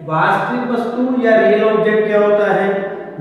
वास्तविक वस्तु या रियल ऑब्जेक्ट क्या होता है,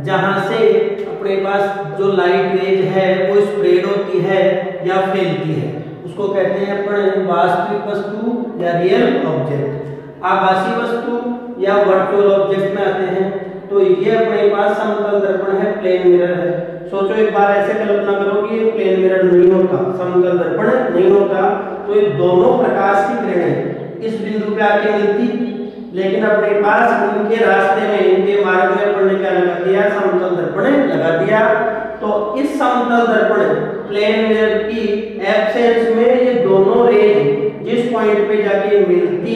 जहां से अपने पास जो लाइट रेज है वो स्प्रेड होती है या फैलती है, उसको कहते हैं अपन वास्तविक वस्तु या रियल ऑब्जेक्ट। आभासी वस्तु या वर्चुअल ऑब्जेक्ट में आते हैं तो ये अपने पास समतल दर्पण है, प्लेन मिरर है। सोचो एक बार ऐसे कल्पना करो कि ये प्लेन मिरर नहीं होता, समतल दर्पण नहीं होता, तो ये दोनों प्रकाश की किरणें इस बिंदु पे आके मिलती, लेकिन अपने पास इनके रास्ते में, इनके मार्ग में अपन ने क्या लगा दिया, समतल दर्पण लगा दिया। तो इस समतल दर्पण प्लेन मिरर की एब्सेंस में ये दोनों रेज जिस पॉइंट पे जाके मिलती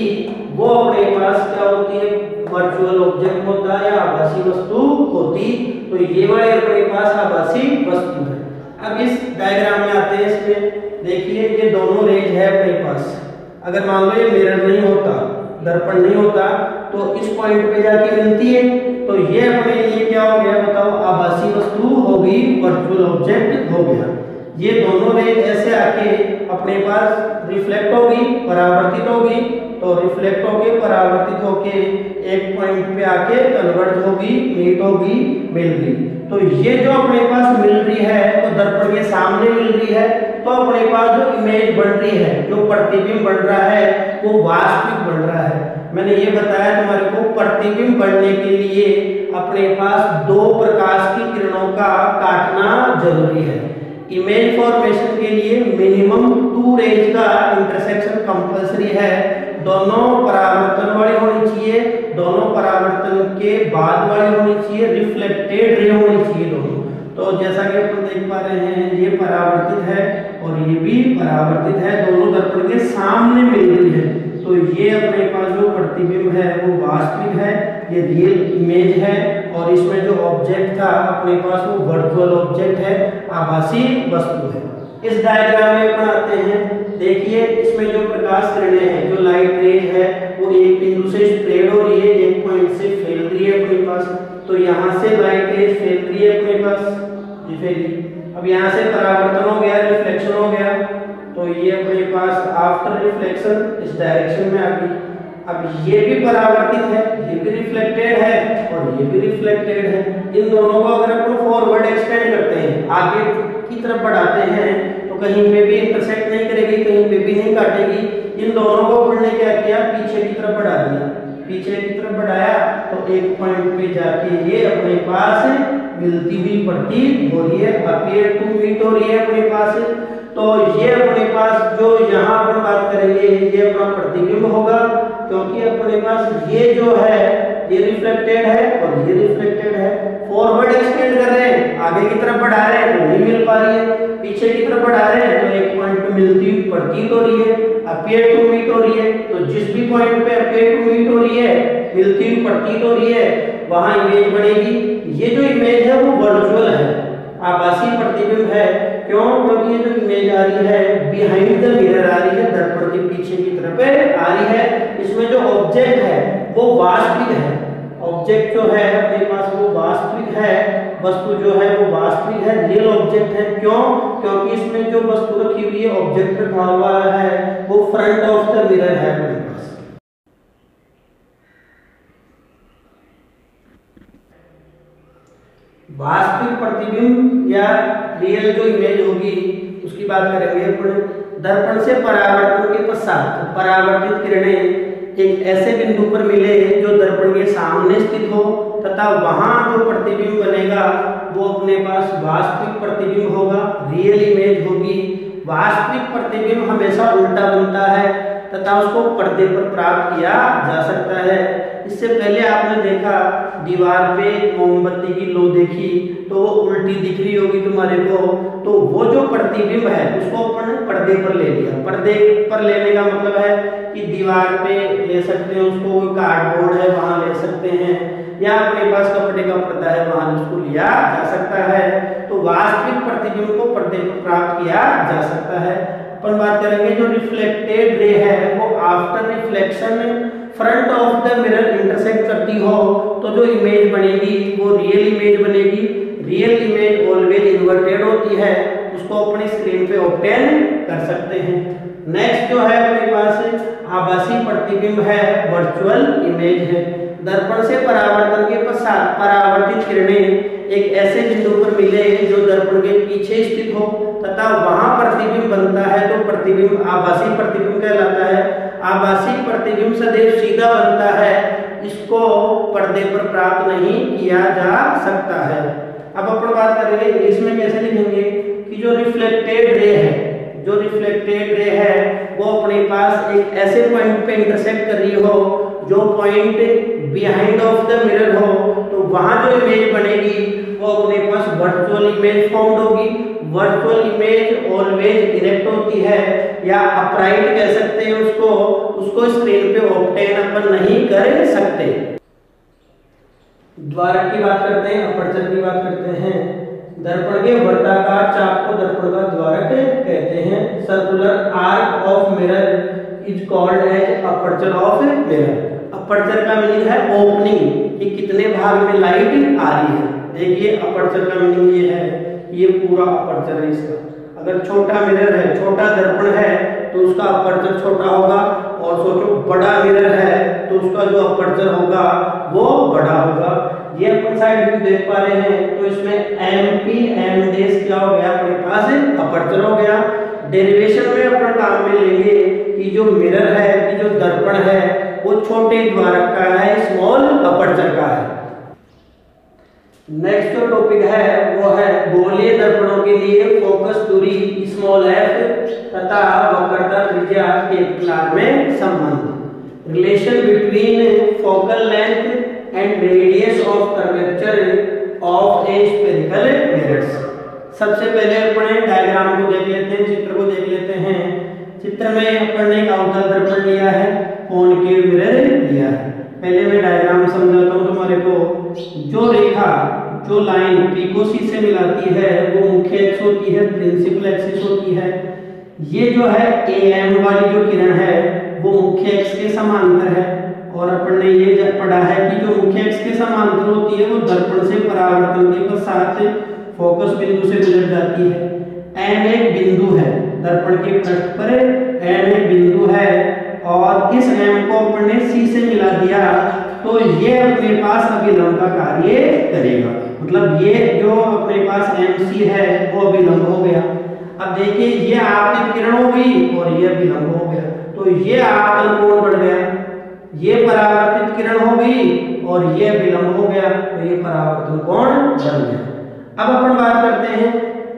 वो अपने पास क्या होती है, वर्चुअल ऑब्जेक्ट होता है या आभासी वस्तु होती। तो ये वाले अपने पास आभासी वस्तु है। अब इस डायग्राम में आते हैं, इसमें देखिए ये दोनों रेज है अपने पास। अगर मान लो ये मिरर नहीं होता, दर्पण नहीं होता, तो इस पॉइंट पे जाके मिलती है, तो ये अपने लिए क्या हो गया बताओ, आभासी वस्तु हो गई, वर्चुअल ऑब्जेक्ट हो गया। ये दोनों रेज ऐसे आके अपने पास रिफ्लेक्ट होगी, परावर्तित होगी, तो रिफ्लेक्ट होके परावर्तित होके एक पॉइंट पे आके कन्वर्ज होगी, मीट होगी, मिल गई। तो ये जो अपने पास मिल रही है वो तो दर्पण के सामने मिल रही है, तो अपने पास जो इमेज बन रही है, जो प्रतिबिंब बन रहा है वो वास्तविक बन रहा है। मैंने ये बताया तुम्हारे को, प्रतिबिंब बनने के लिए अपने पास दो प्रकाश की किरणों का काटना जरूरी है। इमेज फॉर्मेशन के लिए मिनिमम 2 रेज का इंटरसेक्शन कंपल्सरी है। दोनों परावर्तन वाली होनी चाहिए, दोनों परावर्तन के बाद वाली होनी चाहिए, रिफ्लेक्टेड रे होनी चाहिए दोनों। तो जैसा कि अपन देख पा रहे हैं ये परावर्तित है और ये भी परावर्तित है, दोनों दर्पण के सामने मिल रही है। तो ये अपने पास जो प्रतिबिंब है वो वास्तविक है, ये रियल इमेज है, और इसमें जो ऑब्जेक्ट था अपने पास वो वर्चुअल ऑब्जेक्ट है, आभासी वस्तु है। इस डायग्राम में बनाते हैं, देखिए इसमें जो प्रकाश किरणें हैं, जो लाइट रेज है वो एक बिंदु से स्प्रेड हो रही है, एक पॉइंट से फैल रही है अपने पास। तो यहाँ से लाइट रेज फैल रही है अपने पास, ये फैली। अब यहाँ से परावर्तन हो गया, रिफ्लेक्शन हो गया, तो ये अपने पास आफ्टर रिफ्लेक्शन इस डायरेक्शन में आ गई। अब ये भी परावर्तित है, ये भी रिफ्लेक्टेड है और ये भी रिफ्लेक्टेड है। इन दोनों को अगर अपन फॉरवर्ड एक्सटेंड करते हैं, आगे की तरफ बढ़ाते हैं, तो कहीं पे भी इंटरसेक्ट नहीं करेगी, कहीं पे भी नहीं काटेगी। इन दोनों को अपन ने क्या किया, पीछे की तरफ बढ़ा दिया। पीछे की तरफ बढ़ाया तो एक पॉइंट पे जाके ये अपने पास मिलती हुई प्रतीत हो रही है, अपीयर टू मीट हो रही है अपने पास। तो ये अपने पास जो यहाँ अपन बात करेंगे ये अपना प्रतिबिंब होगा, क्योंकि अपने पास ये जो है ये रिफ्लेक्टेड है और ये रिफ्लेक्टेड है। फॉरवर्ड एक्सटेंड कर रहे हैं, आगे की तरफ बढ़ा रहे हैं तो नहीं मिल पा रही है, पीछे की तरफ बढ़ा रहे हैं तो एक पॉइंट पे मिलती हुई प्रतीत हो रही है, अपीयर टू मीट हो रही है। तो जिस भी पॉइंट पे अपीयर टू मीट हो रही है, मिलती हुई प्रतीत हो रही है, वहां इमेज बनेगी। ये जो इमेज है वो वर्चुअल है, आभासी प्रतिबिंब है। क्यों? क्योंकि ये जो इमेज आ रही है बिहाइंड द मिरर आ रही है, दर्पण के पीछे की तरफ आ रही है। इसमें जो ऑब्जेक्ट है वो वास्तविक है, ऑब्जेक्ट जो है अपने पास वो वास्तविक है, वस्तु जो है वो वास्तविक है, रियल ऑब्जेक्ट है। क्यों? क्योंकि इसमें जो वस्तु रखी हुई है, ऑब्जेक्ट रखा हुआ है, वो फ्रंट ऑफ द मिरर है अपने पास। वास्तविक प्रतिबिंब या रियल जो इमेज होगी उसकी बात करेंगे अपन। दर्पण से परावर्तन के पश्चात परावर्तित किरणें एक ऐसे बिंदु पर मिले जो दर्पण के सामने स्थित हो, तथा वहां जो प्रतिबिंब बनेगा वो अपने पास वास्तविक प्रतिबिंब होगा, रियल इमेज होगी। वास्तविक प्रतिबिंब हमेशा उल्टा बनता है तथा उसको पर्दे पर प्राप्त किया जा सकता है। इससे पहले आपने देखा दीवार पे मोमबत्ती की लो देखी तो वो उल्टी दिख रही होगी तुम्हारे को, तो वो जो प्रतिबिंब है उसको अपन पर्दे पर ले लिया। पर्दे पर लेने का मतलब है कि दीवार पे ले सकते हैं उसको, कोई कार्डबोर्ड है वहां ले सकते हैं, या अपने पास कपड़े का पर्दा है वहां उसको लिया जा सकता है। तो वास्तविक प्रतिबिंब को पर्दे पर प्राप्त किया जा सकता है। अपन बात करेंगे जो रिफ्लेक्टेड रे है वो after reflection front of the mirror intersect करती हो तो जो इमेज बनेगी वो रियल इमेज बनेगी। रियल इमेज ऑलवेज इन्वर्टेड होती है, उसको अपनी स्क्रीन पे ऑब्टेन कर सकते हैं। नेक्स्ट जो है अपने पास आभासी प्रतिबिंब है, वर्चुअल इमेज है। दर्पण से परावर्तन के पश्चात परावर्तित किरणें एक ऐसे बिंदु पर मिले जो दर्पण के पीछे स्थित हो तथा वहां प्रतिबिंब बनता है तो प्रतिबिंब आभासी प्रतिबिंब कहलाता है। आभासी प्रतिबिंब सदैव सीधा बनता है, इसको पर्दे पर प्राप्त नहीं किया जा सकता है। अब अपन बात करेंगे इंग्लिश में कैसे लिखेंगे कि जो रिफ्लेक्टेड रे है, जो रिफ्लेक्टेड रे है वो अपने पास एक ऐसे पॉइंट पे इंटरसेक्ट कर रही हो जो point behind of the mirror हो, तो वहां जो इमेज बनेगी वो अपने पास वर्चुअल इमेज फॉर्म्ड होगी। वर्चुअल इमेज ऑलवेज इरेक्ट होती है या अपराइट कह सकते हैं उसको स्क्रीन पे ऑब्टेन अपन नहीं कर सकते। द्वारक की बात करते हैं, अपर्चर की बात करते हैं। दर्पण के वर्ताकार चाप को दर्पण का द्वारक कहते हैं। Circular arc of mirror is called as aperture of mirror. Aperture का मीनिंग है ओपनिंग, कि कितने भाग में लाइट आ रही है। देखिए अपर्चर का मीनिंग ये है, ये पूरा अपर्चर है इसका। अगर छोटा मिरर है, छोटा दर्पण है तो उसका अपर्चर छोटा होगा, और सोचो बड़ा मिरर है तो उसका जो अपर्चर होगा वो बड़ा होगा। ये अपन साइड व्यू देख पा रहे हैं तो इसमें MP M डेस क्या हो गया, अपने पास अपर्चर हो गया। डेरिवेशन में अपन काम में लेंगे कि जो मिरर है, कि जो दर्पण है वो छोटे द्वारक का है, स्मॉल अपर्चर का है। नेक्स्ट जो टॉपिक है वो है गोलीय दर्पणों के लिए फोकस दूरी स्मॉल f तथा वक्रता त्रिज्या कैपिटल R में संबंध। Relation between focal length and radius of curvature of A spherical mirrors. सबसे पहले अपन डायग्राम को देख लेते हैं, चित्र को देख लेते हैं। चित्र में अपन ने एक अवतल दर्पण लिया है, कॉनकेव मिरर लिया है। पहले मैं डायग्राम समझाता हूँ तुम्हारे को। जो रेखा, जो लाइन P को C से मिलाती है वो मुख्य एक्स होती है, प्रिंसिपल एक्सिस होती है। ये जो है AM वाली जो किरण है वो मुख्य एक्स के समांतर है, और अपन ने ये जब पढ़ा है कि जो मुख्य एक्स के समांतर होती है वो दर्पण से परावर्तन के पश्चात फोकस बिंदु से गुजर जाती है। M एक बिंदु है दर्पण के पृष्ठ पर, M एक बिंदु है, और इस M को अपन ने C से मिला दिया तो ये अपने पास अभिलंब का कार्य करेगा। मतलब ये जो अपने पास MC है वो अभिलंब हो गया। अब देखिए ये आपतित किरण हो गई और ये अभिलंब हो गया, तो ये आपतन कोण बढ़ गया। ये परावर्तित किरण हो गई और ये अभिलंब हो गया, तो ये परावर्तन कोण बन गया। अब अपन बात करते हैं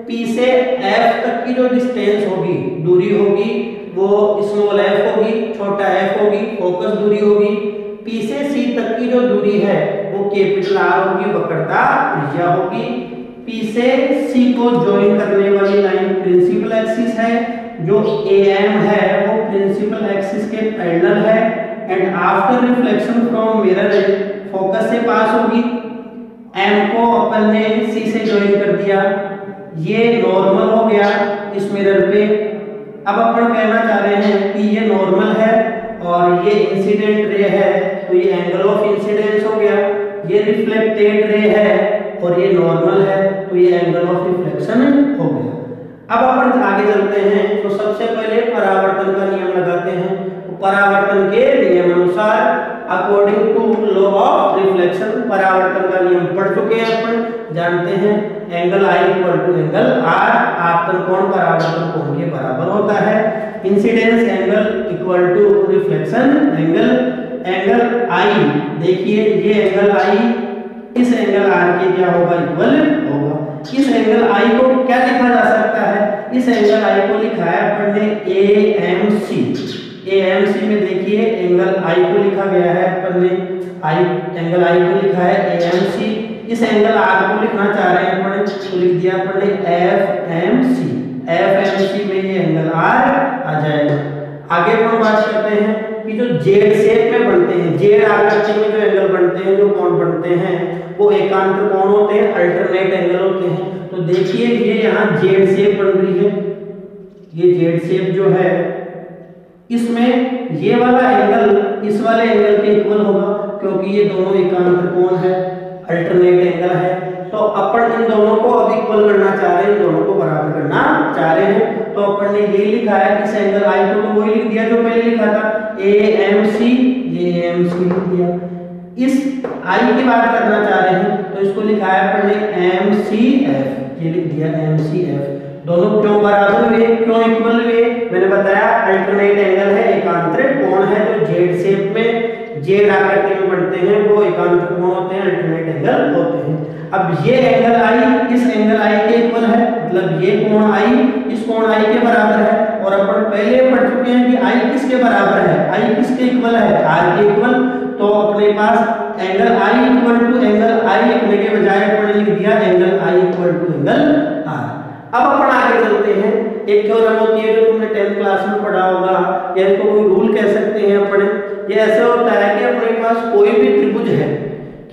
P से F तक की जो डिस्टेंस होगी, दूरी होगी, वो स्मॉल f होगी, छोटा f होगी, फोकस दूरी होगी। P से C तक की जो दूरी है वो कैपिटल R होगी, वक्रता त्रिज्या होगी। P से C को ज्वाइन करने वाली लाइन प्रिंसिपल एक्सिस है, जो AM है वो प्रिंसिपल एक्सिस के पैरेलल है, and after reflection from mirror focus से पास होगी। M को अपन ने C से ज्वाइन कर दिया, ये नॉर्मल हो गया इस मिरर पे। अब अपन कहना चाह रहे हैं कि ये नॉर्मल है और ये इंसिडेंट रे है, तो ये एंगल ऑफ इंसिडेंस हो गया। ये रिफ्लेक्टेड रे है और ये नॉर्मल है, तो ये एंगल ऑफ रिफ्लेक्शन हो गया। अब अपन आगे चलते हैं, तो सबसे पहले परावर्तन का नियम लगाते हैं। तो परावर्तन के नियम अनुसार according to law of reflection, परावर्तन का नियम पढ़ चुके हैं अपन, जानते हैं angle I equal to angle R, आपतन कोण परावर्तन कोण के बराबर होता है। Incidence angle equal to reflection angle. Angle I, देखिए ये एंगल I इस एंगल R के क्या होगा, इक्वल होगा। इस एंगल I को क्या लिखा जा सकता है, इस एंगल I को लिखा है अपन ने AMC। AMC में देखिए एंगल I को लिखा गया है अपन ने, एंगल I को लिखा है AMC। इस एंगल R को लिखना चाह रहे हैं अपन, तो लिख दिया अपन ने FMC। FMC में ये एंगल R आ जाएगा। आगे अपन बात करते हैं कि जो जेड शेप में बनते हैं, जेड आकृति में जो एंगल बनते हैं, जो कोण बनते हैं वो एकांतर कोण होते हैं, अल्टरनेट एंगल होते हैं। तो देखिए ये यहाँ जेड शेप बन रही है, ये जेड शेप जो है इसमें ये वाला एंगल इस वाले एंगल के इक्वल होगा, क्योंकि ये दोनों एकांतर कोण है, अल्टरनेट एंगल है। तो अपन इन दोनों को अब इक्वल करना चाह रहे हैं, इन दोनों को बराबर करना चाह रहे हैं। तो अपन ने ये लिखा है इस एंगल I को, तो वही लिख दिया जो पहले लिखा था AMC, ये AMC लिख दिया। इस आई की बात करना चाह रहे हैं तो इसको लिखा है अपन ने MCF, ये लिख दिया MCF। दोनों क्यों बराबर हुए, क्यों इक्वल हुए? मैंने बताया अल्टरनेट एंगल है, एकांतरिक कोण है जो जेड शेप में, जेड आकृति में बनते हैं, वो एकांतरिक कोण होते हैं, अल्टरनेट एंगल होते हैं। अब ये एंगल आई इस एंगल आई के इक्वल है, मतलब ये कोण आई इस कोण आई के बराबर है। और अपन पहले पढ़ चुके हैं कि आई किसके बराबर है, आई किसके इक्वल है, आर के इक्वल। तो अपने पास angle I equal to angle I लिखने के बजाय अपन लिख दिया angle I equal to angle R. अब अपन आगे चलते हैं। एक थ्योरम होती है जो तुमने 10th क्लास में पढ़ा होगा, या इसको कोई रूल कह सकते हैं अपन। ये ऐसे होता है कि अपने पास कोई भी त्रिभुज है,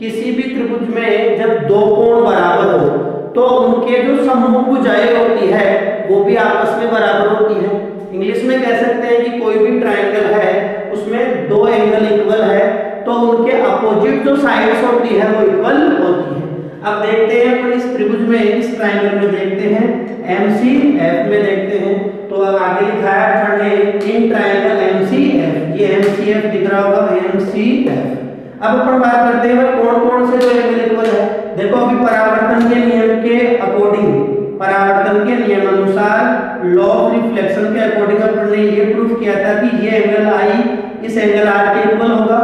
किसी भी त्रिभुज में जब दो कोण बराबर हो तो उनके जो समूह भुजाएं होती है वो भी आपस में बराबर होती है। इंग्लिश में कह सकते हैं कि कोई भी ट्रायंगल है उसमें दो एंगल इक्वल है तो उनके अपोजिट जो साइड्स होती है वो इक्वल होती है। अब देखते हैं अपन इस त्रिभुज में, इस ट्रायंगल में देखते हैं, MCF में देखते हैं। तो अब आगे लिखा है अपन ने इन ट्रायंगल MCF, ये MCF दिख रहा होगा MCF। अब अपन बात करते हैं भाई कौन कौन से जो एंगल इक्वल है। देखो अभी परावर्तन के नियम के अकॉर्डिंग, परावर्तन के नियम अनुसार, लॉ ऑफ रिफ्लेक्शन के अकॉर्डिंग अपन ने ये प्रूफ किया था कि ये एंगल आई इस एंगल आर के इक्वल होगा।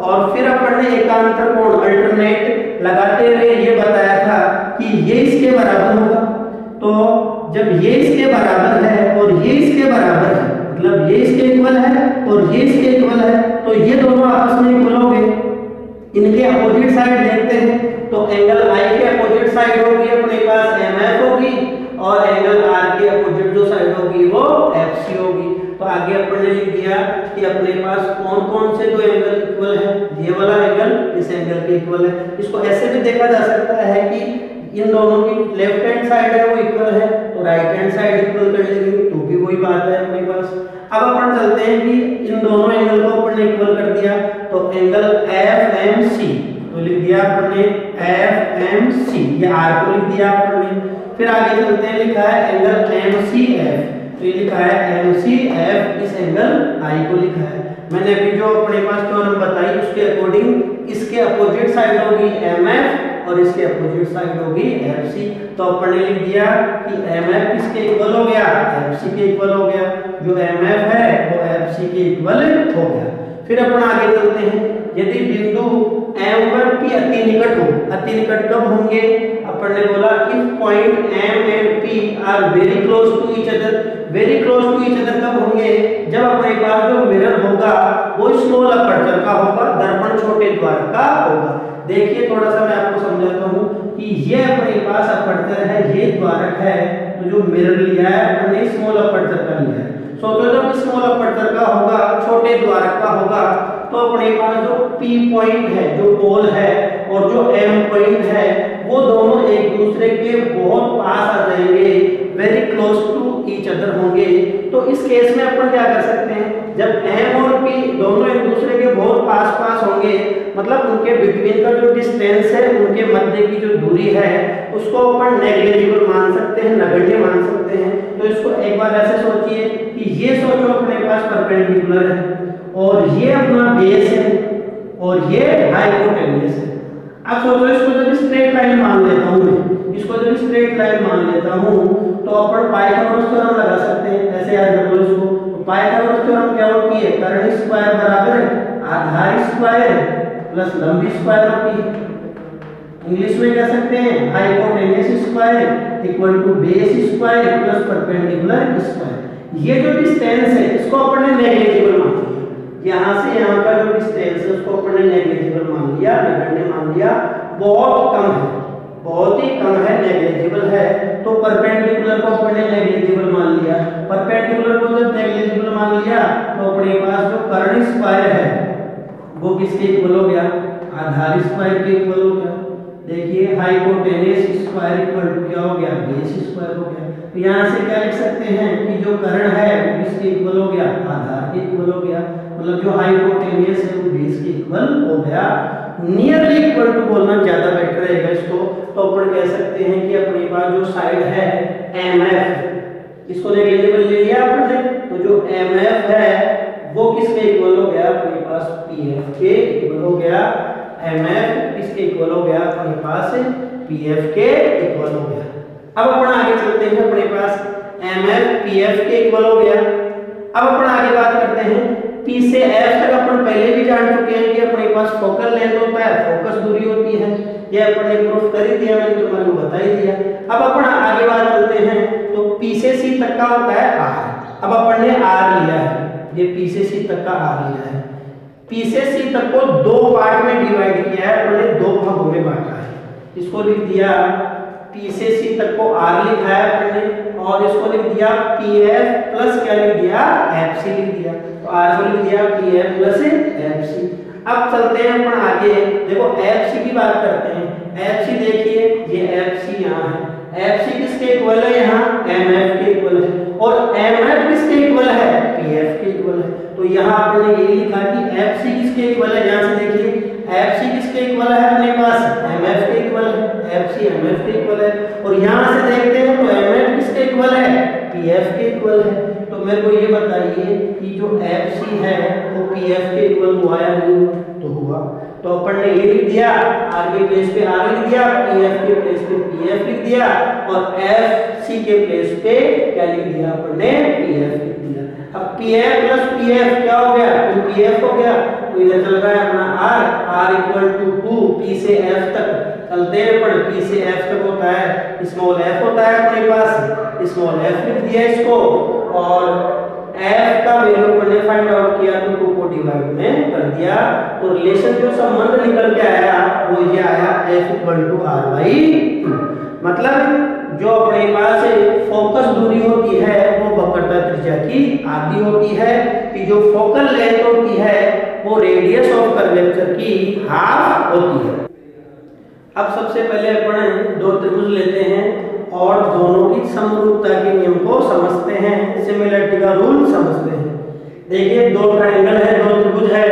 और फिर अपन ने एकांतर कोण अल्टरनेट लगाते हुए ये बताया था कि ये इसके बराबर होगा। तो जब ये इसके बराबर है और ये इसके बराबर है, मतलब ये इसके इक्वल है और ये इसके इक्वल है, तो ये दोनों आपस में इक्वल हो गए। इनके अपोजिट साइड देखते हैं तो एंगल आई के अपोजिट साइड होगी अपने पास MF होगी और एंगल आर के अपोजिट जो साइड होगी वो FC होगी। तो आगे अपन ने लिख दिया कि अपने पास कौन कौन से दो एंगल इक्वल है, ये वाला एंगल इस एंगल के इक्वल है। इसको ऐसे भी देखा जा सकता है कि इन दोनों की लेफ्ट हैंड साइड है वो इक्वल है तो राइट हैंड साइड इक्वल कर लेंगे तो भी वही बात है अपने पास। अब अपन चलते हैं कि इन दोनों एंगल को अपन ने इक्वल कर दिया तो एंगल FMC तो लिख दिया अपन ने FMC, ये आर को लिख दिया अपन ने। फिर आगे चलते हैं, लिखा है एंगल MCF तो ये लिखा है MCF, इस एंगल आई को लिखा है। मैंने अभी जो अपने पास थ्योरम बताई उसके अकॉर्डिंग इसके अपोजिट साइड होगी MF और इसके अपोजिट साइड होगी FC। तो अपन ने लिख दिया कि MF किसके इक्वल हो गया, FC के इक्वल हो गया। जो MF है वो FC के इक्वल हो गया। फिर अपन आगे चलते हैं, यदि बिंदु M पर P अति निकट हो, अति निकट कब होंगे? अपन ने बोला if point M and P are very close to each other, very close to each other कब होंगे? जब अपने पास जो मिरर होगा वो स्मॉल अपर्चर का होगा, दर्पण छोटे द्वार का होगा। देखिए थोड़ा सा मैं आपको समझाता हूँ कि ये अपने पास अपर्चर है, ये द्वारक है, तो जो मिरर लिया है हमने स्मॉल अपर्चर का लिया है। सोचो जब स्मॉल अपर्चर का होगा, छोटे द्वारक का होगा, तो अपने पास जो P पॉइंट है, जो पोल है और जो M पॉइंट है वो दोनों एक दूसरे के बहुत पास आ जाएंगे, very close to each other होंगे। तो इस केस में अपन क्या कर सकते हैं, जब M और P दोनों एक दूसरे के बहुत पास होंगे, मतलब उनके बिटवीन का जो डिस्टेंस है, उनके मध्य की जो दूरी है उसको अपन नेग्लिजिबल मान सकते हैं, नगण्य मान सकते हैं। तो इसको एक बार ऐसे सोचिए कि ये सोचो अपने पास परपेंडिकुलर है और ये अपना बेस है और ये हाइपोटेन्यूस है। अब सोचो इसको जब स्ट्रेट लाइन मान लेता हूं मैं, इसको जब स्ट्रेट लाइन मान लेता हूं तो अपन पाइथागोरस थ्योरम लगा सकते हैं। ऐसे याद रखो इसको। तो पाइथागोरस थ्योरम क्या होती है? कर्ण स्क्वायर बराबर आधार स्क्वायर प्लस लंबी स्क्वायर होती है। इंग्लिश में कह सकते हैं hypotenuse square equal to base square plus perpendicular square. ये जो डिस्टेंस है इसको अपन ने नेग्लिजिबल मान लिया, यहाँ से यहाँ का जो डिस्टेंस है उसको अपन ने नेग्लिजिबल मान लिया, नगण्य मान लिया, बहुत कम है, बहुत ही कम है, नेग्लिजिबल है। तो परपेंडिकुलर को अपन ने नेग्लिजिबल मान लिया। परपेंडिकुलर को जब नेग्लिजिबल मान लिया तो अपने पास जो कर्ण स्क्वायर है वो किसके इक्वल हो गया? आधार स्क्वायर के इक्वल हो गया। देखिए हाइपोटेन्यूस स्क्वायर इक्वल टू क्या हो गया? बेस स्क्वायर हो गया। तो यहाँ से क्या लिख सकते हैं कि जो कर्ण है वो किसके इक्वल हो गया? आधार के इक्वल हो गया। मतलब जो हाइपोटेन्यूस है वो बेस के इक्वल हो गया। नियरली इक्वल टू बोलना ज्यादा बेटर रहेगा इसको। तो अपन कह सकते हैं कि अपने पास जो साइड है MF, इसको नेग्लिजिबल ले लिया अपन ने, तो जो MF है वो किसके इक्वल हो गया? अपने पास PF के इक्वल हो गया। MF किसके इक्वल हो गया अपने पास PF के इक्वल हो गया। अब अपन आगे चलते हैं, अपने पास MF PF के इक्वल हो गया। अब अपन आगे बात करते हैं P से F तक। अपन पहले भी जान चुके हैं कि अपने पास फोकल लेंथ होता है, फोकस दूरी होती है, ये अपन ने प्रूफ कर ही दिया, मैंने तुम्हारे को बता ही दिया। अब अपन आगे बात करते हैं तो P से C तक का होता है R। अब अपन ने R लिया है, ये P से C तक का R लिया है। P से C तक को दो पार्ट में डिवाइड किया है, अपन ने दो भागों में बांटा है। इसको लिख दिया P से C तक को R लिखा है अपन ने, और इसको लिख दिया PF प्लस क्या लिख दिया FC लिख दिया। तो R को लिख दिया PF प्लस FC। अब चलते हैं अपन आगे, देखो FC की बात करते हैं। FC देखिए, ये FC यहाँ है, FC किसके इक्वल है यहाँ MF के इक्वल है, और MF किसके इक्वल है PF के इक्वल है। तो यहाँ आपने ये लिखा कि FC किसके इक्वल है, यहाँ से देखिए FC किसके इक्वल है अपने पास MF के इक्वल है, FC MF के इक्वल है। और यहाँ से देखते हैं तो MF किसके इक्वल है PF के इक्वल है। तो मेरे को ये बताइए कि जो FC है वो PF के इक्वल हुआ या नहीं हुआ? तो हुआ। तो अपन ने ये लिख दिया, R के प्लेस पे R लिख दिया, PF के प्लेस पे PF लिख दिया, और FC के प्लेस पे क्या लिख दिया अपन ने PF लिख दिया। अब PF प्लस PF क्या हो गया, तो PF हो गया। तो इधर चल रहा है अपना R इक्वल टू 2 P से F तक चलते हैं अपन। P से F तक होता है स्मॉल f होता है अपने पास, स्मॉल f लिख दिया इसको, और f का वैल्यू मैंने फाइंड आउट किया तो 2 को डिवाइड में कर दिया। तो रिलेशन जो संबंध निकल के आया वो ये आया f equal to r by 2। मतलब जो अपने पास फोकस दूरी होती है वो वक्रता त्रिज्या की आधी होती है, कि जो फोकल लेंथ होती है वो रेडियस ऑफ कर्वेचर की हाफ होती है। अब सबसे पहले अपन दो त्रिभुज लेते हैं और दोनों की समरूपता के नियम को समझते हैं, सिमिलरिटी का रूल समझते हैं। देखिए दो ट्रायंगल है, दो त्रिभुज है।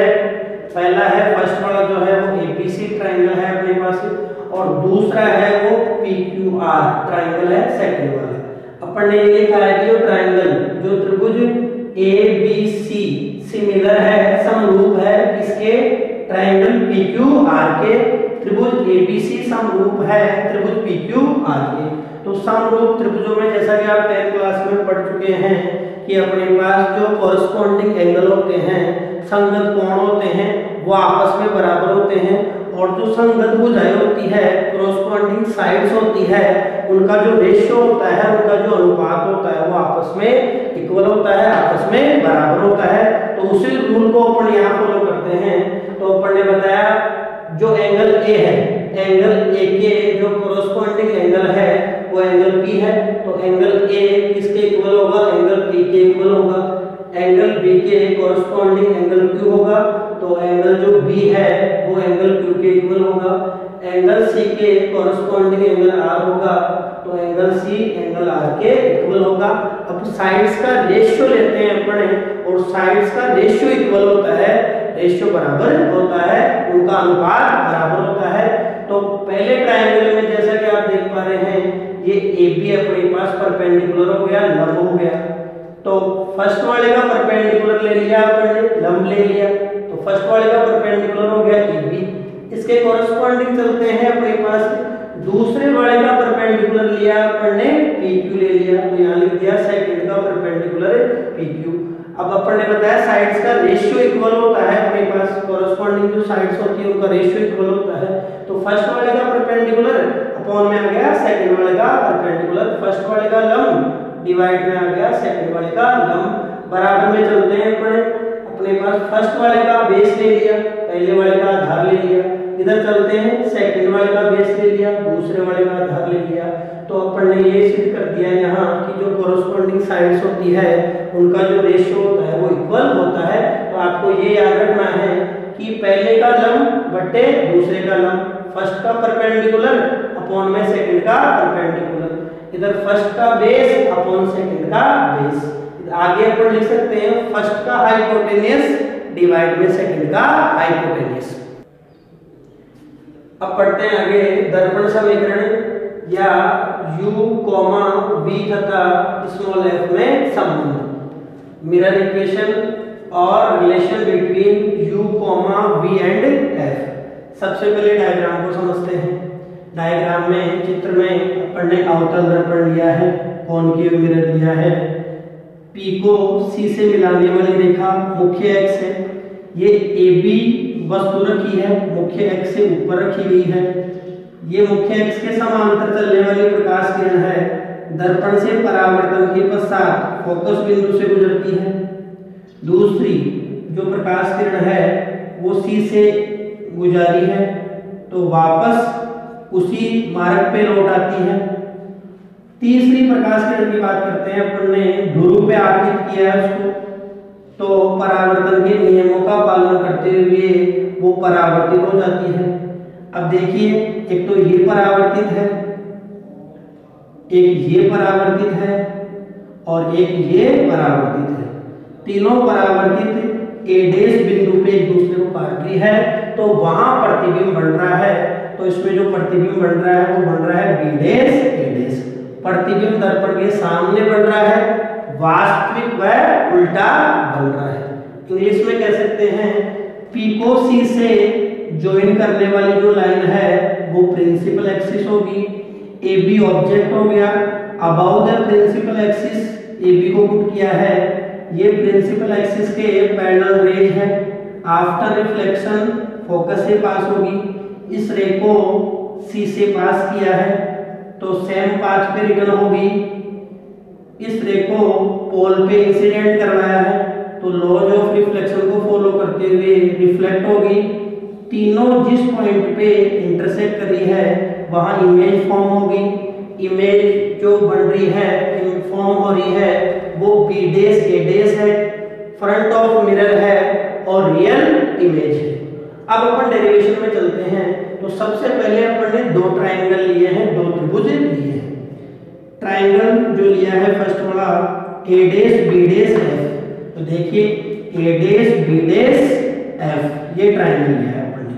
पहला है फर्स्ट वाला जो है वो ABC ट्रायंगल है अपने पास, और दूसरा है वो PQR ट्रायंगल है सेकंड वाला। अपन ने ये लिखा है कि जो ट्रायंगल जो त्रिभुज ABC सिमिलर है, समरूप है किसके ट्रायंगल PQR के, त्रिभुज ABC समरूप है त्रिभुज PQR के। तो समरूप त्रिभुजों में जैसा कि आप 10th क्लास में पढ़ चुके हैं कि अपने पास जो कॉरस्पॉन्डिंग एंगल होते हैं, संगत कोण होते हैं, वो आपस में बराबर होते हैं, और जो संगत भुजाएं होती है, कॉरस्पॉन्डिंग साइड्स होती है, उनका जो रेशियो होता है, उनका जो अनुपात होता है वो आपस में इक्वल होता है, आपस में बराबर होता है। तो उसी रूल को अपन यहाँ फॉलो करते हैं। तो अपन ने बताया जो एंगल A है, एंगल A के जो कॉरस्पॉन्डिंग एंगल है वो एंगल P है। तो एंगल A किसके इक्वल होगा, एंगल P के इक्वल होगा। एंगल B के कॉरस्पॉन्डिंग एंगल Q होगा, तो एंगल जो B है वो एंगल Q के इक्वल होगा। एंगल C के कॉरस्पॉन्डिंग एंगल R होगा, तो एंगल C एंगल R के इक्वल होगा। अब साइड्स का रेशियो लेते हैं अपन, और साइड्स का रेशियो इक्वल होता है, रेशियो बराबर होता है, उनका अनुपात बराबर होता है। तो पहले ट्रायंगल में जैसा कि आप देख पा रहे हैं ये AB अपने पास परपेंडिकुलर हो गया, लंब हो गया। तो फर्स्ट वाले का परपेंडिकुलर ले लिया आपने, लंब ले लिया, तो फर्स्ट वाले का परपेंडिकुलर हो गया AB। इसके कॉरस्पॉन्डिंग चलते हैं अपने पास, दूसरे वाले का परपेंडिकुलर लिया आपने PQ ले लिया, तो यहाँ लिख दिया सेकंड का परपेंडिकुलर PQ। अब अपन ने बताया साइड्स का रेशियो इक्वल होता है अपने पास, कॉरस्पॉन्डिंग जो साइड्स होती है उनका रेशियो इक्वल होता है। तो फर्स्ट वाले का परपेंडिकुलर अपॉन में आ गया सेकंड वाले का परपेंडिकुलर, फर्स्ट वाले का लंब डिवाइड में आ गया सेकंड वाले का लंब। बराबर में चलते हैं अपने पास फर्स्ट वाले का बेस ले लिया, पहले वाले का आधार ले लिया, इधर चलते हैं सेकंड वाले का बेस ले लिया, दूसरे वाले का आधार ले लिया। तो अपन ने ये सिद्ध कर दिया यहाँ कि जो कॉरस्पॉन्डिंग साइड्स होती है उनका जो रेशियो होता है वो इक्वल होता है। तो आपको ये याद रखना है कि पहले का लंब बटे दूसरे का लंब, फर्स्ट का परपेंडिकुलर अपॉन में सेकंड का परपेंडिकुलर, इधर फर्स्ट का बेस अपॉन सेकंड का बेस। आगे अपन लिख सकते हैं फर्स्ट का हाइपोटेनियस डिवाइड में सेकंड का हाइपोटेनियस। अब पढ़ते हैं आगे दर्पण समीकरण या u, v तथा स्मॉल f में संबंध, मिरर इक्वेशन और relation between u, v and f। सबसे पहले डायग्राम को समझते हैं। डायग्राम में चित्र में अपन ने अवतल दर्पण लिया है, कॉनकेव मिरर लिया है, P को C से मिलाने वाली रेखा मुख्य एक्स है, ये AB वस्तु रखी है, मुख्य एक्स से ऊपर रखी गई है। ये मुख्य एक्स के समांतर चलने वाली प्रकाश किरण है, दर्पण से परावर्तन के पश्चात फोकस बिंदु से गुजरती है। दूसरी जो प्रकाश किरण है वो C से गुजारी है तो वापस उसी मार्ग पे लौट आती है। तीसरी प्रकाश किरण की बात करते हैं, अपन ने ध्रुव पे आकृत किया है उसको, तो परावर्तन के नियमों का पालन करते हुए वो परावर्तित हो जाती है। अब देखिए, एक तो ये परावर्तित है, एक ये परावर्तित है और एक ये परावर्तित है। तीनों परावर्तित A डैश बिंदु पे एक दूसरे को काट रही है तो वहां प्रतिबिंब बन रहा है। तो इसमें जो प्रतिबिंब बन रहा है वो बन रहा है B डैश A डैश। प्रतिबिंब दर्पण के सामने बन रहा है, वास्तविक व उल्टा बन रहा है। इंग्लिश में कह सकते हैं P को C से ज्वाइन करने वाली जो लाइन है वो प्रिंसिपल एक्सिस होगी। AB ऑब्जेक्ट हो गया, about the principal axis AB को पुट किया है, ये प्रिंसिपल एक्सिस के पैरेलल रेज है। आफ्टर रिफ्लेक्शन फोकस से पास होगी, इस रे को C से पास किया है तो सेम पाथ पे रिटर्न होगी। इस रे को पोल पे इंसिडेंट करवाया है तो लॉज ऑफ रिफ्लेक्शन को फॉलो करते हुए रिफ्लेक्ट होगी। तीनों जिस पॉइंट पे इंटरसेक्ट कर रही है वहां इमेज फॉर्म होगी। इमेज जो बन रही है, फॉर्म हो रही है, वो B डैश A डैश है, फ्रंट ऑफ मिरर है और रियल इमेज है। अब अपन डेरिवेशन में चलते हैं तो सबसे पहले अपन ने दो ट्रायंगल लिए हैं, दो त्रिभुज लिए हैं। ट्रायंगल जो लिया है फर्स्ट वाला A dash B dash F, तो देखिए A dash B dash F, ये ट्रायंगल लिया है अपन ने,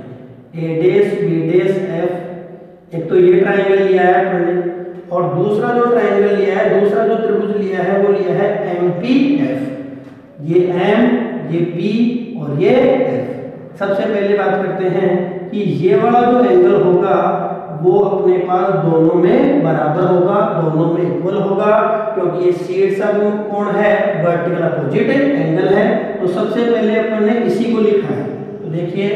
A dash B dash F। एक तो ये ट्रायंगल लिया है अपन ने, और दूसरा जो ट्रायंगल लिया है, दूसरा जो त्रिभुज लिया है वो लिया है MPF। ये M, ये P और ये F। सबसे पहले बात करते हैं कि ये वाला जो एंगल होगा वो अपने पास दोनों में बराबर होगा, दोनों में इक्वल होगा, क्योंकि ये शीर्षाभिमुख कोण है, वर्टिकल अपोजिट एंगल है। तो सबसे पहले अपन ने इसी को लिखा है, तो देखिए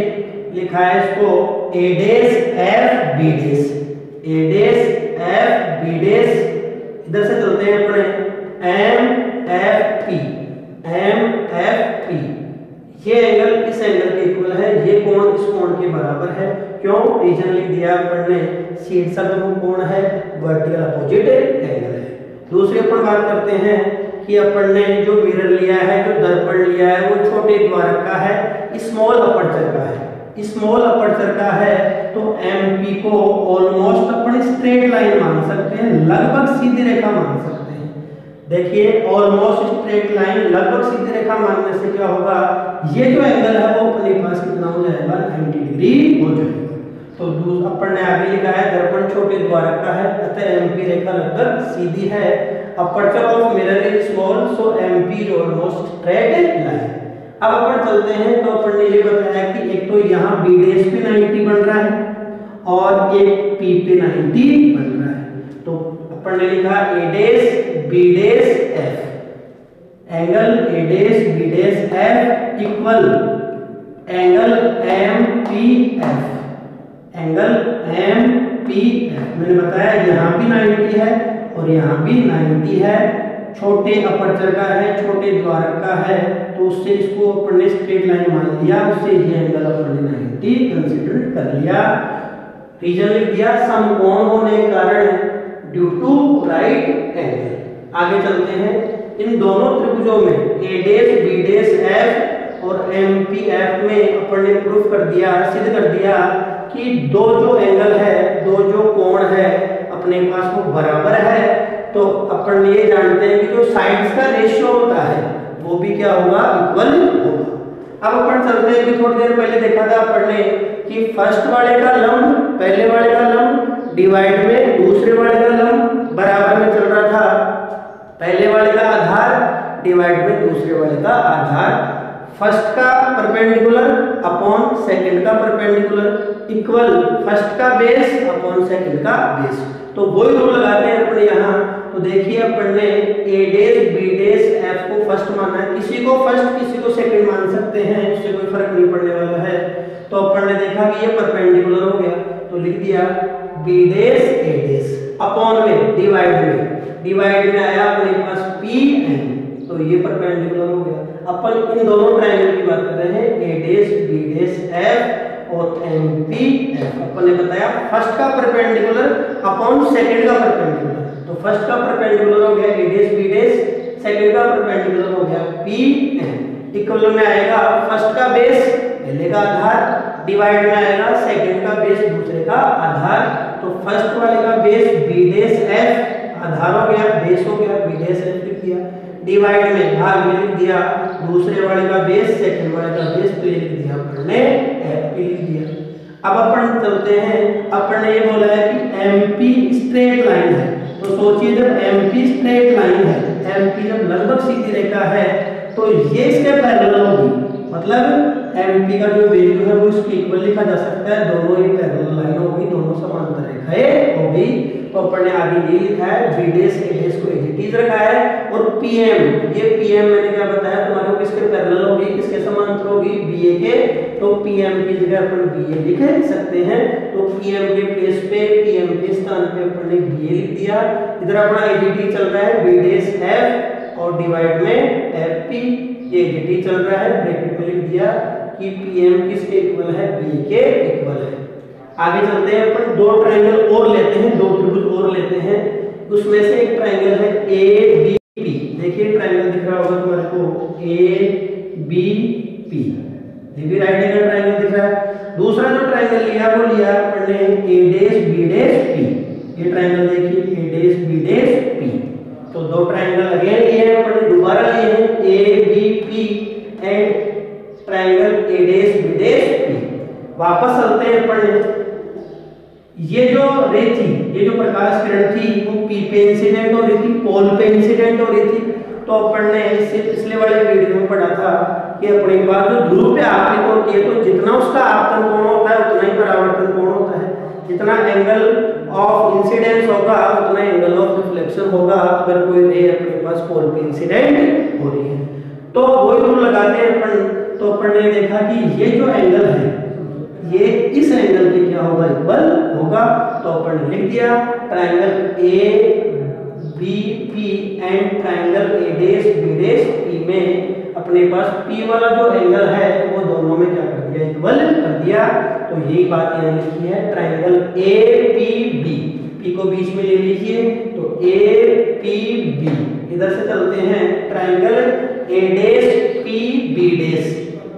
लिखा है इसको A dash F B dash, A dash F B dash. इधर से चलते हैं अपने M F P, M F P। ये एंगल इस एंगल के इक्वल है, ये कोण इस कोण के बराबर है। क्यों? रीजन लिख दिया अपन ने, शीर्षाभिमुख कोण है, वर्टिकल अपोजिट एंगल है। दूसरी अपन बात करते हैं कि अपन ने जो मिरर लिया है, जो दर्पण लिया है, वो छोटे द्वारक का है, स्मॉल अपर्चर का है। स्मॉल अपर्चर का है तो MP को ऑलमोस्ट अपन स्ट्रेट लाइन मान सकते हैं, लगभग सीधी रेखा मान सकते हैं। देखिए ऑलमोस्ट स्ट्रेट लाइन, लगभग सीधी रेखा मानने से क्या होगा, ये जो एंगल है वो अपने पास कितना हो जाएगा, 90 डिग्री हो जाएगा। तो अपन ने आगे लिखा है दर्पण छोटे द्वारक का है, अतः MP रेखा लगभग सीधी है। Aperture of mirror is small, so MP is almost straight line. अब अपन चलते हैं तो अपन ने ये बताया कि एक तो यहाँ B डैश पे 90 बन रहा है और एक P पे 90 बन रहा है। तो अपन ने लिखा A dash B dash F, angle A dash B dash F equal angle MPF, angle MPF। मैंने बताया यहाँ भी 90 है और यहाँ भी 90 है, छोटे अपर्चर का है, छोटे द्वारक का है, तो उससे इसको अपन ने स्ट्रेट लाइन मान लिया, उससे ये एंगल अपन ने 90 कंसीडर कर लिया। रीजन लिख दिया, समकोण होने के कारण ड्यू टू राइट एंगल। आगे चलते हैं, इन दोनों त्रिभुजों में A dash B dash F और MPF में अपन ने प्रूफ कर दिया, सिद्ध कर दिया कि दो जो एंगल है, दो जो कोण है अपने पास वो बराबर है। तो अपन ये जानते हैं कि जो साइड्स का रेशियो होता है वो भी क्या होगा, इक्वल होगा। अब अपन चलते हैं कि थोड़ी देर पहले देखा था अपन ने कि फर्स्ट वाले का लंब पहले वाले का लंब डिवाइड में दूसरे वाले का लंब बराबर में चल रहा था। पहले वाले का आधार डिवाइड में दूसरे वाले का आधार। फर्स्ट का परपेंडिकुलर अपॉन सेकंड का परपेंडिकुलर इक्वल फर्स्ट का बेस अपॉन सेकंड का बेस। तो वही रूल लगाते हैं अपने यहाँ। तो देखिए अपन ने ए डेश बी डेश एफ को फर्स्ट माना है, किसी को फर्स्ट किसी को सेकंड मान सकते हैं, इससे कोई फर्क नहीं पड़ने वाला है। तो अपन ने देखा कि ये परपेंडिकुलर हो गया, तो लिख दिया B dash A dash upon में डिवाइड में आया अपने पास पी एन, तो ये परपेंडिकुलर हो गया। अपन इन दोनों ट्रायंगल की बात कर रहे हैं, ए डेश बी डेश एफ और एम पी एफ। अपन ने बताया फर्स्ट का परपेंडिकुलर अपॉन सेकंड का परपेंडिकुलर, तो फर्स्ट का परपेंडिकुलर हो गया ए डेश बी डेश, सेकंड का परपेंडिकुलर हो गया पी एन। इक्वल में आएगा फर्स्ट का बेस पहले का आधार, डिवाइड में आएगा सेकंड का बेस दूसरे का आधार। तो फर्स्ट वाले का बेस बी डेश एफ आधार हो गया, बेस हो गया, बी डेश एफ लिख दिया। डिवाइड में भाग में लिख दिया दूसरे वाले का बेस सेकंड वाले का बेस, तो ये लिख दिया अपन ने एफ पी लिख दिया। अब अपन चलते हैं, अपन ने ये बोला है कि एमपी स्ट्रेट लाइन है। तो सोचिए जब एमपी स्ट्रेट लाइन है, एमपी जब लगभग सीधी रेखा है तो ये इसके पैरेलल होगी, मतलब एमपी का जो वैल्यू है वो इसके इक्वल लिखा जा सकता है, दोनों ही पैरेलल लाइन होगी, दोनों समांतर रेखाएं होगी। तो अपन ने आगे ये लिखा है बी डेश ए डेश को एज रखा है, और पीएम, ये पीएम मैंने क्या बताया तुम्हारे को किसके पैरेलल होगी, किसके समांतर होगी, बीए के। तो पीएम की जगह अपन बीए लिख सकते हैं। तो पीएम के प्लेस पे पीएम के स्थान पे अपन ने बीए लिख दिया। इधर अपना एजीटी चल रहा है बी डेश एफ और डिवाइड में एफ पी, ये एजीटी चल रहा है, ब्रैकेट में लिख दिया कि पीएम किसके इक्वल है, बी के इक्वल है। आगे चलते हैं अपन, दो ट्रायंगल और लेते हैं, दो त्रिभुज और लेते हैं। उसमें से एक ट्रायंगल है ए बी पी, देखिए ट्रायंगल दिख रहा होगा तुम्हारे को ए बी पी, ये भी राइट एंगल ट्रायंगल दिख रहा है। दूसरा जो ट्रायंगल लिया वो लिया अपन ने ए डेश बी डेश पी, ये ट्रायंगल देखिए ए डेश बी डेश पी। तो दो ट्रायंगल अगेन लिए हैं अपन ने, दोबारा लिए हैं A B P and triangle A dash B dash P. वापस चलते हैं अपन, ये जो रे थी, ये जो प्रकाश किरण थी वो पी पे इंसिडेंट हो रही थी, पोल पे इंसिडेंट हो रही थी। तो अपन ने इससे पिछले वाले वीडियो में पढ़ा था कि अपने पास जो ध्रुव पे आपतित होती है तो जितना उसका आपतन कोण होता है उतना ही परावर्तन कोण होता है, जितना एंगल ऑफ इंसिडेंस होगा उतना एंगल ऑफ रिफ्लेक्शन होगा अगर कोई रे अपने पास पोल पे इंसिडेंट हो रही है। तो वही रूल लगाते हैं अपन। तो अपन ने देखा कि ये जो एंगल है ये इस एंगल के क्या होगा, इक्वल होगा। तो अपन ने लिख दिया triangle A B P and triangle A dash B dash P में अपने पास पी वाला जो एंगल है वो दोनों में क्या कर दिया, इक्वल कर दिया। तो यही बात यहाँ लिखी है triangle A P B, P को बीच में ले लीजिए तो ए पी बी। इधर से चलते हैं triangle A dash P B dash,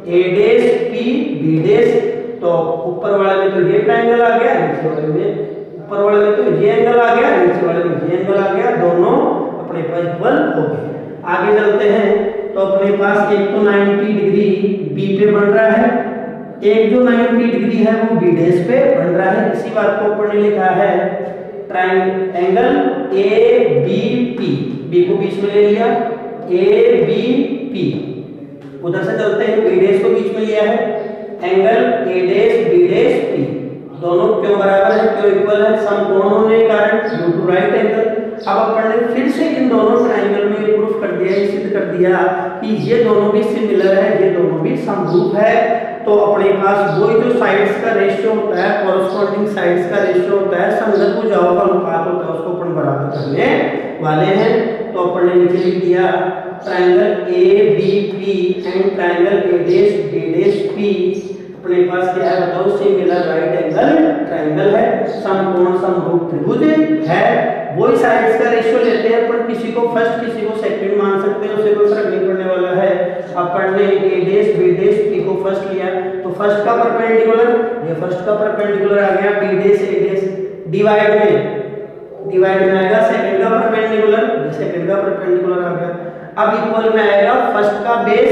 A dash P B dash. तो ऊपर वाले में तो ये ट्रायंगल आ गया, नीचे वाले में, ऊपर वाले में तो ये एंगल आ गया, नीचे वाले में ये एंगल आ गया, दोनों अपने पास इक्वल हो गए। आगे चलते हैं तो अपने पास एक तो 90 डिग्री बी पे बन रहा है, एक जो 90 डिग्री है वो बी डेश पे बन रहा है। इसी बात को ऊपर ने लिखा है triangle A B P, B को बीच में ले लिया ए बी पी। उधर से चलते हैं बी डेश को बीच में लिया है, angle A dash B dash P, दोनों क्यों बराबर है, क्यों इक्वल है, समकोण होने के कारण ड्यू टू राइट एंगल। अब अपन ने फिर से इन दोनों ट्रायंगल में प्रूफ कर दिया, सिद्ध कर दिया कि ये दोनों भी सिमिलर है, ये दोनों भी समरूप है। तो अपने पास वही जो साइड्स का रेशियो होता है, कॉरस्पॉन्डिंग साइड्स का रेशियो होता है, संगत भुजाओं का अनुपात होता है, उसको अपन बराबर करने वाले हैं। तो अपन ने नीचे लिख दिया triangle A B P and triangle A dash B dash P अपने पास क्या है बताओ, सिमिलर राइट एंगल ट्रायंगल है, समकोण समरूप त्रिभुज है। वही साइड्स का रेशियो लेते हैं, पर किसी को फर्स्ट किसी को सेकंड मान सकते हैं, उससे कोई फर्क नहीं पड़ने वाला है। अपन ने ए डेश बी डेश पी को फर्स्ट लिया तो फर्स्ट का परपेंडिकुलर, ये फर्स्ट का परपेंडिकुलर आ गया B dash A dash, divide में आएगा सेकंड का परपेंडिकुलर, ये सेकंड का परपेंडिकुलर आ गया। अब इक्वल में आएगा फर्स्ट का बेस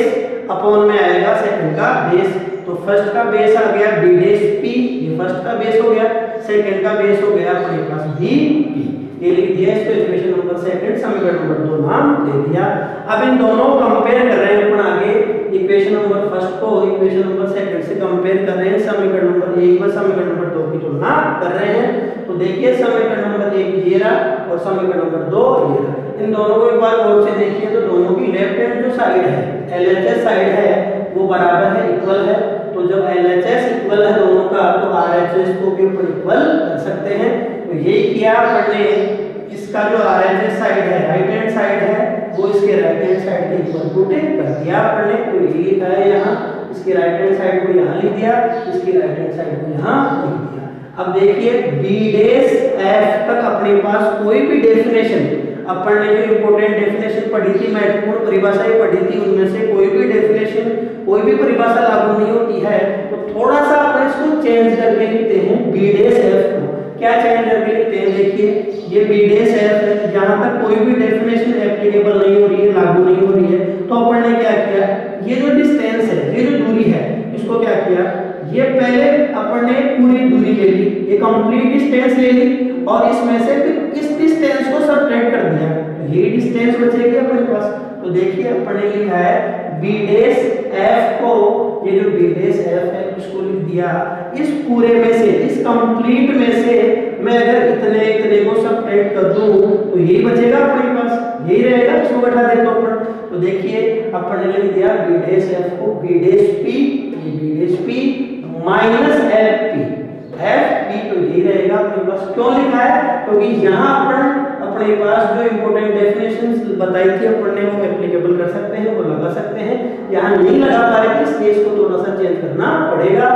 अपॉन में आएगा सेकंड का बेस। तो फर्स्ट का बेस आ गया बी डेश पी, ये फर्स्ट का बेस हो गया, सेकंड का बेस हो गया अपने पास बी पी। ये लिख दिया, इसको इक्वेशन नंबर सेकंड, समीकरण नंबर 2 नाम दे दिया। अब इन दोनों को कंपेयर कर रहे हैं अपन आगे, इक्वेशन नंबर फर्स्ट को इक्वेशन नंबर सेकंड से कंपेयर कर रहे हैं, समीकरण नंबर 1 व समीकरण नंबर 2 की तुलना कर रहे हैं। तो देखिए समीकरण नंबर 1 ये रहा और समीकरण नंबर 2 ये रहा। इन दोनों को एक बार और से देखिए तो दोनों की लेफ्ट हैंड जो साइड है, LHS साइड है, वो बराबर है, इक्वल है। तो जब LHS इक्वल है दोनों का, तो RHS को भी ऊपर इक्वल कर सकते हैं। तो यही किया हमने, इसका जो RHS साइड है, राइट हैंड साइड है, वो इसके राइट हैंड साइड के इक्वल पुट कर दिया हमने। तो ये लिखा है यहाँ, इसकी राइट हैंड साइड को यहाँ लिख दिया, इसकी राइट हैंड साइड को यहाँ लिख दिया। अब देखिए B' तक अपने पास कोई भी डेफिनेशन, अपन ने जो इंपॉर्टेंट डेफिनेशन पढ़ी थी, महत्वपूर्ण परिभाषाएं पढ़ी थी, उनमें से कोई भी डेफिनेशन, कोई भी परिभाषा लागू नहीं होती है। तो थोड़ा सा अपन इसको चेंज करके लिखते हैं B' को। क्या चेंज करके लिखते हैं, देखिए ये B' है, जहां तक कोई भी डेफिनेशन एप्लीकेबल नहीं हो रही है, लागू नहीं हो रही है, तो अपन ने क्या किया, ये जो डिस्टेंस है, ये जो दूरी है, इसको क्या किया, ये पहले अपन ने पूरी दूरी ले ली, ये कंप्लीट डिस्टेंस ले ली, और इसमें से फिर इस डिस्टेंस को सबट्रैक्ट कर दिया, तो ये डिस्टेंस बचेगी अपने पास। तो देखिए अपन ने लिखा है B' को, ये जो B' है इसको लिख दिया, इस पूरे में से, इस कंप्लीट में से मैं अगर इतने इतने को सबट्रैक्ट कर दूं तो यही बचेगा अपने पास, यही रहेगा, इसको बैठा देता हूं अपन। तो देखिए अपन ने लिख दिया B' को B'P माइनस FP, तो यही रहेगा अपने पास। क्यों लिखा है, क्योंकि यहाँ अपन अपने पास जो इंपॉर्टेंट डेफिनेशंस बताई थी अपन ने, वो एप्लीकेबल कर सकते हैं, वो लगा सकते हैं। यहाँ नहीं लगा पा रहे थे, इसलिए इसको थोड़ा सा चेंज करना पड़ेगा।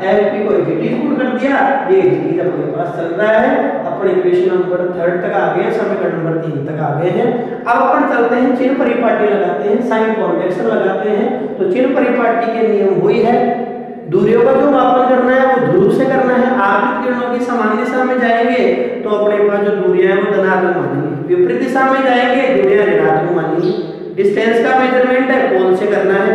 FP को एडिटिव पुट कर दिया, ये एडिटिव अपने पास चल रहा है। अपन इक्वेशन नंबर 3 तक आ गए हैं, समीकरण नंबर 3 तक आ गए हैं। अब अपन चलते हैं, चिन्ह परिपाटी लगाते हैं, साइन कन्वेंशन लगाते हैं। तो चिन्ह परिपाटी के नियम वही है, दूरियों का जो मापन करना है वो ध्रुव से करना है। आपतित किरणों की समान दिशा में जाएंगे तो अपने पास जो दूरियां हैं वो धनात्मक मानेंगे, विपरीत दिशा में जाएंगे दूरियां ऋणात्मक मानेंगी। डिस्टेंस का मेजरमेंट है, पोल से करना है।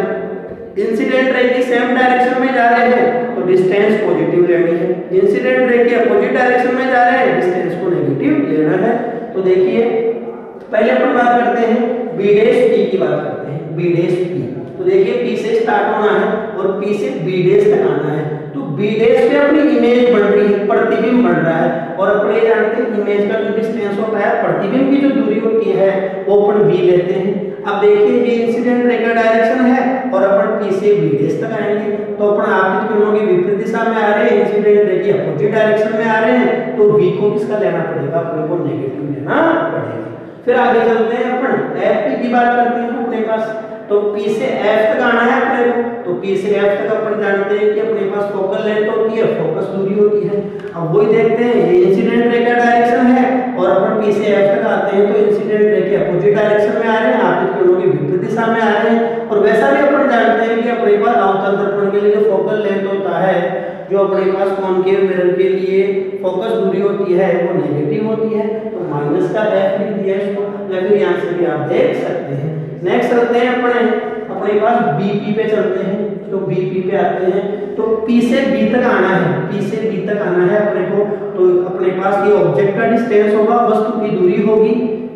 इंसिडेंट रे की सेम डायरेक्शन में जा रहे हैं तो डिस्टेंस पॉजिटिव लेनी है, इंसिडेंट रे के अपोजिट डायरेक्शन में जा रहे हैं, डिस्टेंस को नेगेटिव लेना है। तो देखिए पहले अपन बात करते हैं B' की बात करते हैं, B'। तो देखिए P से स्टार्ट होना है और P से B' तक आना है। तो B' पे अपनी इमेज बन रही है, प्रतिबिंब बन रहा है, और अपने जानते हैं इमेज का जो डिस्टेंस होता है, प्रतिबिंब की जो दूरी होती है वो अपन B लेते हैं। अब देखिए ये इंसिडेंट रे का डायरेक्शन है और अपन P से B' तक आएंगे, तो अपन आपतित किरणों की विपरीत दिशा में आ रहे हैं, इंसिडेंट रे की अपोजिट डायरेक्शन में आ रहे हैं, तो V को किसका लेना पड़ेगा, अपने को नेगेटिव लेना पड़ेगा। फिर आगे चलते हैं, अपन FP की बात करते हैं अपने पास। तो P से F तक आना है अपने को, तो P से F तक अपन जानते हैं कि अपने पास फोकल लेंथ होती है, फोकस दूरी होती है। अब वही देखते हैं, ये इंसिडेंट रे का डायरेक्शन है और अपन P से F तक आते हैं तो इंसिडेंट रे के अपोजिट डायरेक्शन में आ रहे हैं, आपतित किरणों की विपरीत दिशा में आ रहे हैं। और वैसा भी अपन जानते हैं कि अपने पास अवतल दर्पण के लिए जो फोकल लेंथ होता है, जो अपने पास कॉनकेव मिरर के लिए फोकस दूरी होती है, वो नेगेटिव होती है, तो माइनस का F लिख दिया इसको, या फिर यहाँ से भी आप देख सकते हैं। नेक्स्ट चलते हैं अपने पास BP पे चलते हैं। तो BP पे आते हैं तो P से B तक आना है, P से B तक आना है अपने को। तो अपने पास ये ऑब्जेक्ट का डिस्टेंस होगा, वस्तु की दूरी होगी।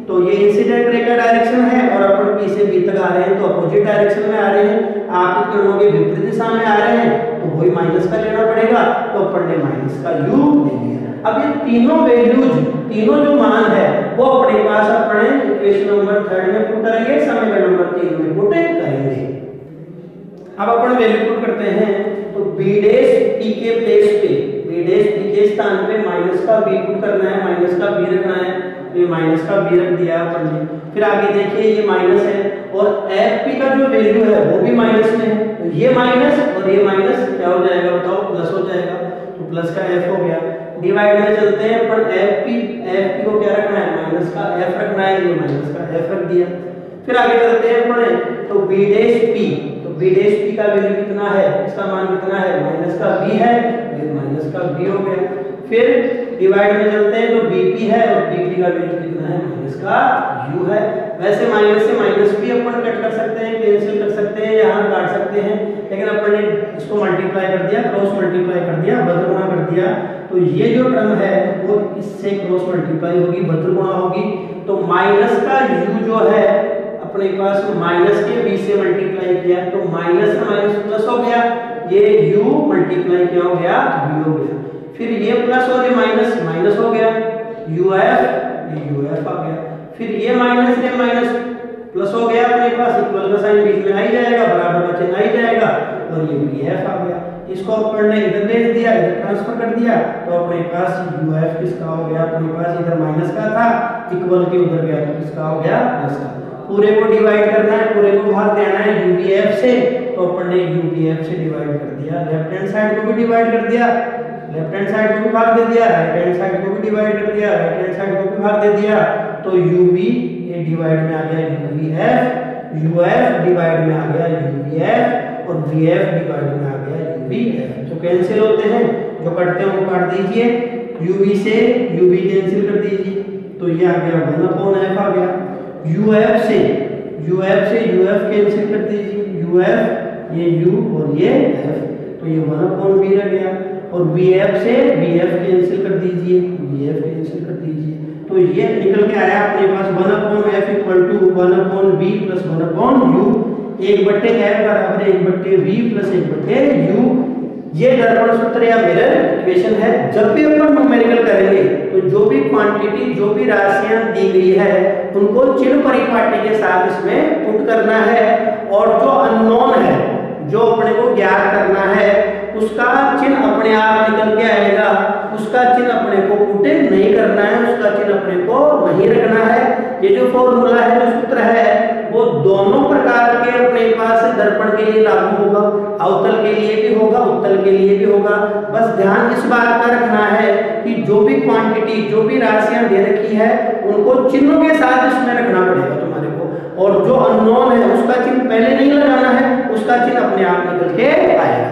तो ये इंसिडेंट रे का डायरेक्शन है और अपन P से B तक आ रहे हैं तो अपोजिट डायरेक्शन में आ रहे हैं, आपतित किरणों के विपरीत दिशा में आ रहे हैं, तो वही माइनस का लेना पड़ेगा, तो अपन ने माइनस का U ले लिया। अब ये तीनों वैल्यूज, तीनों जो मान है वो अपने पास अपने इक्वेशन नंबर 3 में पुट करेंगे, समीकरण नंबर 3 में पुट करेंगे। अब अपन वैल्यू पुट करते हैं, तो B' के प्लेस पे, B' के स्थान पे माइनस का B पुट करना है, माइनस का B रखना है, तो ये माइनस का B रख दिया अपन ने। फिर आगे देखिए ये माइनस है और FP का जो वैल्यू है वो भी माइनस में है, तो ये माइनस और ये माइनस क्या हो जाएगा बताओ, प्लस हो जाएगा, तो प्लस का F हो गया। डिवाइड में चलते हैं पर FP को क्या रखना है, माइनस का F रखना है, ये माइनस का F रख दिया। फिर आगे चलते हैं पढ़े, तो B', तो B' का वैल्यू कितना है, इसका मान कितना है, माइनस का B है, ये माइनस का B हो गया। फिर डिवाइड में चलते हैं तो BP है और BP का वैल्यू कितना है, माइनस का U है। वैसे माइनस से माइनस भी अपन कट कर सकते हैं, कैंसिल कर सकते हैं, यहाँ काट सकते हैं, लेकिन अपन ने इसको मल्टीप्लाई कर दिया, क्रॉस मल्टीप्लाई कर दिया, बदलना कर दिया, तो ये जो टर्म है वो इससे क्रॉस मल्टीप्लाई होगी, बद्रगुणा होगी। तो माइनस का u जो है अपने पास माइनस के b से मल्टीप्लाई किया तो माइनस का माइनस प्लस हो गया, ये u मल्टीप्लाई क्या हो गया v हो गया, फिर ये प्लस और ये माइनस माइनस हो गया uf आ गया, फिर ये माइनस ये माइनस प्लस हो गया अपने पास, इक्वल का साइन बीच में आ ही जाएगा, बराबर का चिन्ह आ ही जाएगा और ये bf आ गया। इसको अपन ने इधर भेज दिया, इधर ट्रांसफर कर दिया तो अपने पास uf किसका हो गया, अपने पास इधर माइनस का था, इक्वल के उधर गया तो किसका हो गया प्लस का। पूरे को डिवाइड करना है, पूरे को भाग देना है uvf से, तो अपन ने uvf से डिवाइड कर दिया, लेफ्ट हैंड साइड को भी डिवाइड कर दिया, लेफ्ट हैंड साइड को भी भाग दे दिया, राइट हैंड साइड को भी डिवाइड कर दिया, राइट हैंड साइड को भी भाग दे दिया, तो uv ये डिवाइड में आ गया uvf, uf डिवाइड में आ गया uvf और vf डिवाइड में आ गया uvf। तो कैंसिल होते हैं, जो कटते हैं वो काट दीजिए, uv से uv कैंसिल कर दीजिए, तो ये आ गया 1/f आ गया। uf से uf कैंसिल कर दीजिए, uf ये u और ये f, तो ये 1/b रह गया, और vf से vf कैंसिल कर दीजिए, vf कैंसिल कर दीजिए, तो ये निकल के आया अपने पास 1/f equal to 1/b plus 1/u, 1/f बराबर 1/v प्लस 1/u। ये दर्पण सूत्र या मिरर इक्वेशन है। जब भी अपन न्यूमेरिकल करेंगे तो जो भी क्वांटिटी, जो भी राशियां दी गई है उनको चिन्ह परिपाटी के साथ इसमें पुट करना है, और जो अननोन है, जो अपने को ज्ञात करना है, उसका चिन्ह अपने आप निकल के आएगा, उसका चिन्ह अपने को पुट नहीं करना है, उसका चिन्ह अपने को नहीं रखना है। ये जो फॉर्मूला है, जो सूत्र है, वो दोनों प्रकार के अपने पास दर्पण के लिए लागू होगा, अवतल के लिए भी होगा, उत्तल के लिए भी होगा। बस ध्यान इस बात का रखना है कि जो भी क्वांटिटी, जो भी राशियां दे रखी है उनको चिन्हों के साथ इसमें रखना पड़ेगा तुम्हारे को, और जो अननोन है उसका चिन्ह पहले नहीं लगाना है, उसका चिन्ह अपने आप निकल के आएगा।